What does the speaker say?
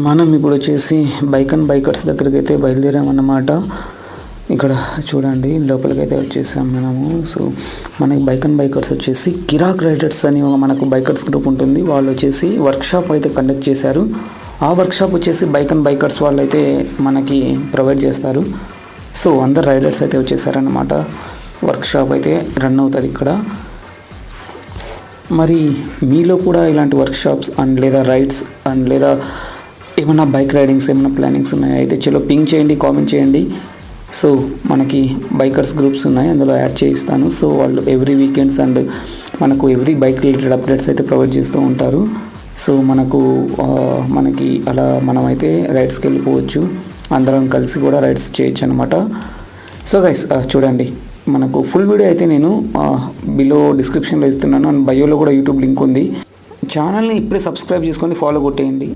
మనం ఇప్పుడు వచ్చేసి బైక్ అండ్ బైకర్స్ దగ్గరికి అయితే బయలుదేరామన్నమాట. ఇక్కడ చూడండి లోపలికి అయితే వచ్చేసాం మనము. సో మనకి బైక్ అండ్ బైకర్స్ వచ్చేసి కిరాక్ రైడర్స్ అని మనకు బైకర్స్ గ్రూప్ ఉంటుంది. వాళ్ళు వచ్చేసి వర్క్షాప్ అయితే కండక్ట్ చేశారు. ఆ వర్క్షాప్ వచ్చేసి బైక్ అండ్ బైకర్స్ వాళ్ళు అయితే మనకి ప్రొవైడ్ చేస్తారు. సో అందరు రైడర్స్ అయితే వచ్చేసారన్నమాట. వర్క్షాప్ అయితే రన్ అవుతుంది ఇక్కడ. మరి మీలో కూడా ఇలాంటి వర్క్షాప్స్ అండ్ లేదా రైడ్స్ అండ్ లేదా ఏమైనా బైక్ రైడింగ్స్ ఏమైనా ప్లానింగ్స్ ఉన్నాయా అయితే చలో పింక్ చేయండి, కామెంట్ చేయండి. సో మనకి బైకర్స్ గ్రూప్స్ ఉన్నాయి, అందులో యాడ్ చేయిస్తాను. సో వాళ్ళు ఎవ్రీ వీకెండ్స్ అండ్ మనకు ఎవ్రీ బైక్ రిలేటెడ్ అప్డేట్స్ అయితే ప్రొవైడ్ చేస్తూ ఉంటారు. సో మనకి అలా మనమైతే రైడ్స్కి వెళ్ళిపోవచ్చు, అందరం కలిసి కూడా రైడ్స్ చేయొచ్చు అనమాట. సో గైస్ చూడండి, మనకు ఫుల్ వీడియో అయితే నేను బిలో డిస్క్రిప్షన్లో ఇస్తున్నాను అండ్ బయోలో కూడా యూట్యూబ్ లింక్ ఉంది. ఛానల్ని ఇప్పుడే సబ్స్క్రైబ్ చేసుకొని ఫాలో కొట్టేయండి.